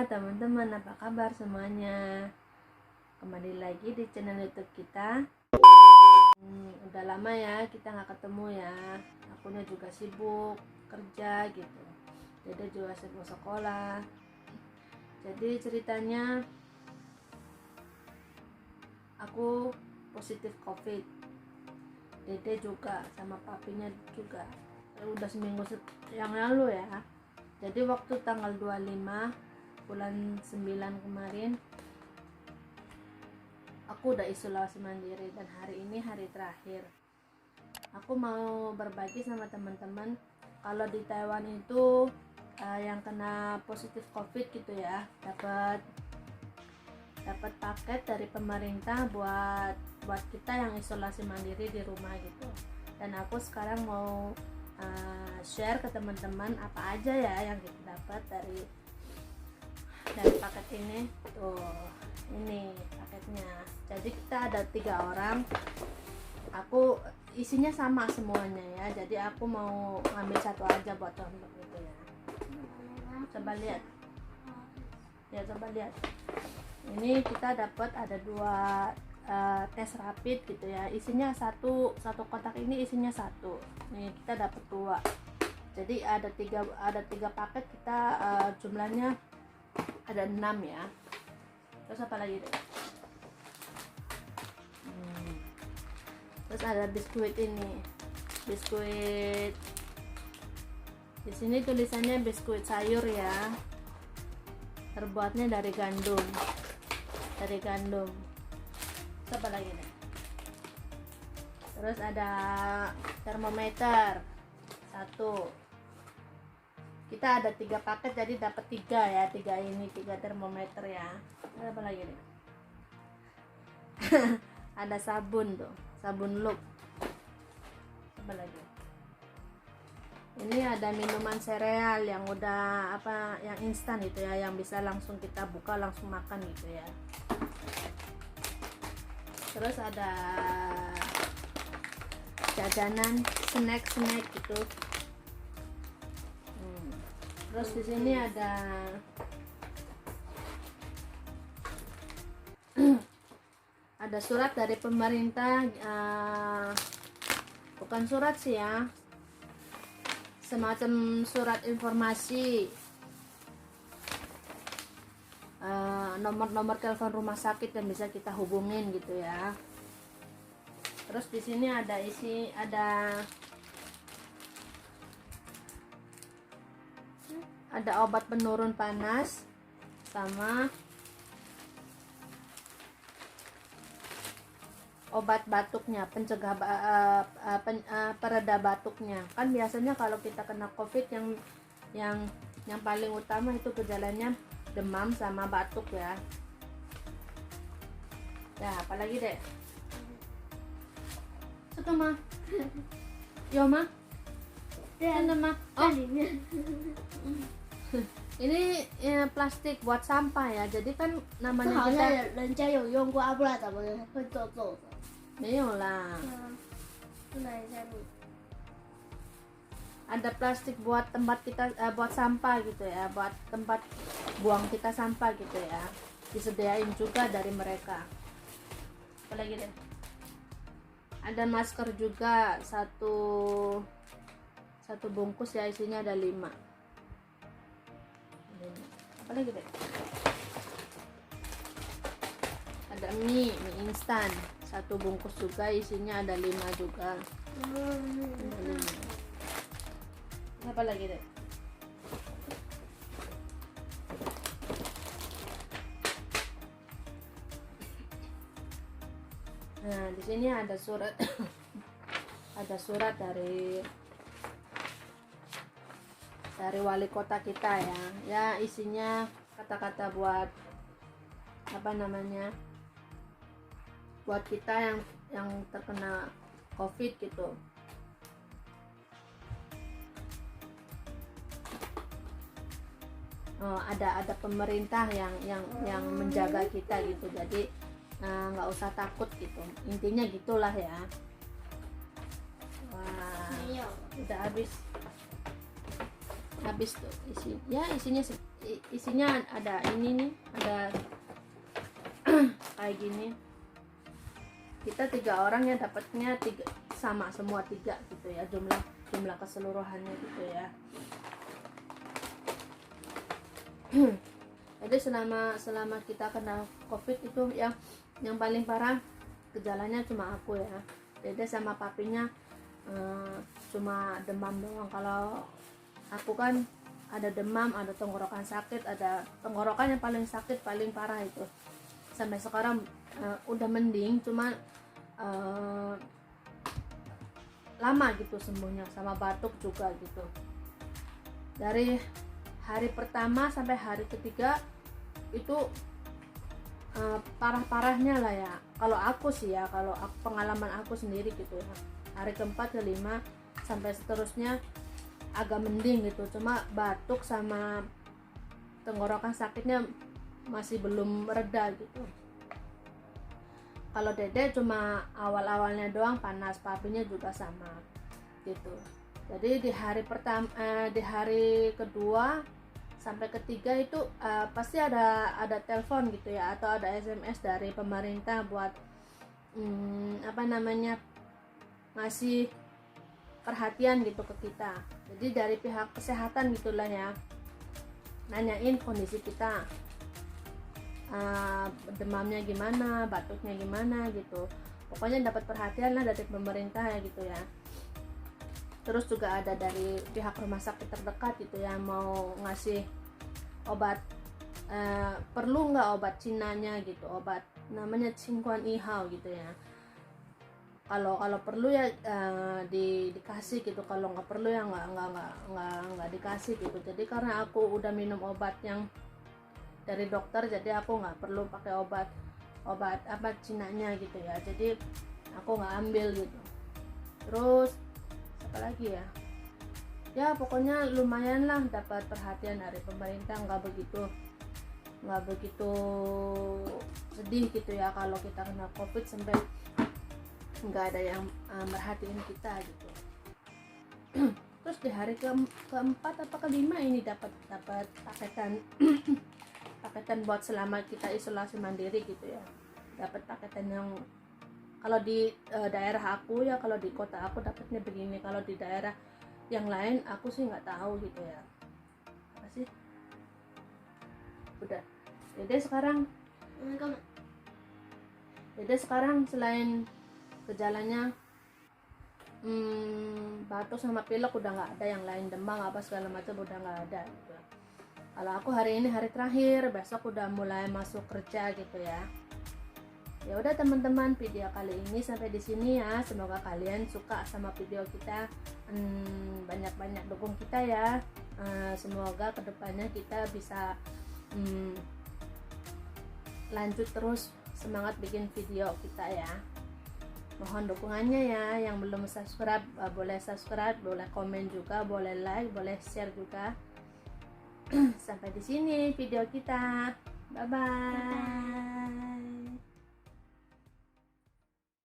teman-teman, apa kabar semuanya? Kembali lagi di channel YouTube kita. Udah lama ya kita nggak ketemu ya. Akunya juga sibuk kerja gitu. Dede juga sibuk sekolah. Jadi ceritanya aku positif COVID. Dede juga sama papinya juga. Udah seminggu yang lalu ya. Jadi waktu tanggal 25 bulan 9 kemarin aku udah isolasi mandiri dan hari ini hari terakhir. Aku mau berbagi sama teman-teman kalau di Taiwan itu yang kena positif COVID gitu ya, dapat paket dari pemerintah buat kita yang isolasi mandiri di rumah gitu. Dan aku sekarang mau share ke teman-teman apa aja ya yang kita dapat dari paket ini. Tuh, ini paketnya. Jadi kita ada 3 orang. Aku isinya sama semuanya ya. Jadi aku mau ngambil satu aja buat teman gitu ya. Coba lihat. Ya, coba lihat. Ini kita dapat ada 2 tes rapid gitu ya, isinya satu kotak ini isinya 1. Nih kita dapat 2, jadi ada 3 paket kita, jumlahnya ada 6 ya. Terus apa lagi deh? Terus ada biskuit ini, biskuit di sini tulisannya biskuit sayur ya, terbuatnya dari gandum. Apa lagi nih? Terus ada termometer 1. Kita ada 3 paket jadi dapat 3 ya, 3 termometer ya. Ada apa lagi nih? Ada sabun tuh, sabun look. Apa lagi? Ini ada minuman sereal yang udah yang instan itu ya, yang bisa langsung kita buka langsung makan gitu ya. Terus ada jajanan snack gitu. Terus di sini ada ada surat dari pemerintah, bukan surat sih ya, semacam surat informasi, nomor telepon rumah sakit yang bisa kita hubungin gitu ya. Terus di sini ada obat penurun panas sama obat batuknya, pencegah pereda batuknya. Kan biasanya kalau kita kena COVID yang paling utama itu gejalanya demam sama batuk ya. Ya, apalagi deh? Suka mah? Yo mah? Sana mah? Oh, ini plastik buat sampah ya. Jadi kan namanya kita 人家有用过啊，不然怎么会皱皱的？ Meyolah. 拿一下你。 Ada plastik buat tempat kita, buat sampah gitu ya, buat tempat buang kita sampah gitu ya, disediain juga dari mereka. Apalagi deh? Ada masker juga, satu bungkus ya, isinya ada 5. Apalagi deh? Ada mie instan, 1 bungkus juga, isinya ada 5 juga. Ada 5. Apa lagi deh? Nah, di sini ada surat ada surat dari wali kota kita ya. Ya, isinya kata-kata buat buat kita yang terkena COVID gitu. Ada pemerintah yang menjaga kita gitu, jadi nggak usah takut gitu, intinya gitulah ya. Wah, udah habis. habis tuh isinya ada ini nih, ada kayak gini. Kita 3 orang yang dapatnya sama semua 3 gitu ya, jumlah keseluruhannya gitu ya. Jadi selama kita kena COVID itu yang paling parah gejalanya cuma aku ya. Dede sama papinya cuma demam doang. Kalau aku kan ada demam, ada tenggorokan sakit, ada tenggorokan yang paling sakit, paling parah itu. Sampai sekarang udah mending, cuma lama gitu sembuhnya, sama batuk juga gitu. Dari hari pertama sampai hari ketiga itu parah-parahnya lah ya. Kalau aku sih ya, pengalaman aku sendiri gitu ya. Hari keempat, kelima sampai seterusnya agak mending gitu. Cuma batuk sama tenggorokan sakitnya masih belum reda gitu. Kalau Dede cuma awal-awalnya doang panas, papinya juga sama gitu. Jadi di hari kedua sampai ketiga itu pasti ada telepon gitu ya, atau ada SMS dari pemerintah buat ngasih perhatian gitu ke kita. Jadi dari pihak kesehatan gitulah ya, nanyain kondisi kita, demamnya gimana, batuknya gimana gitu. Pokoknya dapat perhatian lah dari pemerintah ya gitu ya. Terus juga ada dari pihak rumah sakit terdekat gitu ya, mau ngasih obat, perlu nggak obat Cinanya gitu, obat namanya Qingguan Yihao gitu ya. Kalau perlu ya dikasih gitu, kalau nggak perlu ya nggak dikasih gitu. Jadi karena aku udah minum obat yang dari dokter, jadi aku nggak perlu pakai obat apa Cinanya gitu ya. Jadi aku nggak ambil gitu. Terus apa lagi ya pokoknya lumayan lah dapat perhatian dari pemerintah, nggak begitu sedih gitu ya kalau kita kena COVID sampai nggak ada yang merhatiin kita gitu. Terus di hari keempat apa kelima ini dapat paketan paketan buat selama kita isolasi mandiri gitu ya. Dapat paketan yang kalau di daerah aku ya, kalau di kota aku dapatnya begini. Kalau di daerah yang lain aku sih nggak tahu gitu ya. Apa sih? Udah. Jadi sekarang selain gejalanya batuk sama pilek udah nggak ada, yang lain demam apa segala macam udah nggak ada gitu. Kalau aku hari ini hari terakhir, besok udah mulai masuk kerja gitu ya. Ya udah teman-teman, video kali ini sampai di sini ya. Semoga kalian suka sama video kita, banyak-banyak dukung kita ya. Semoga kedepannya kita bisa lanjut terus semangat bikin video kita ya. Mohon dukungannya ya. Yang belum subscribe boleh subscribe, boleh komen juga, boleh like, boleh share juga. Sampai di sini video kita. Bye bye.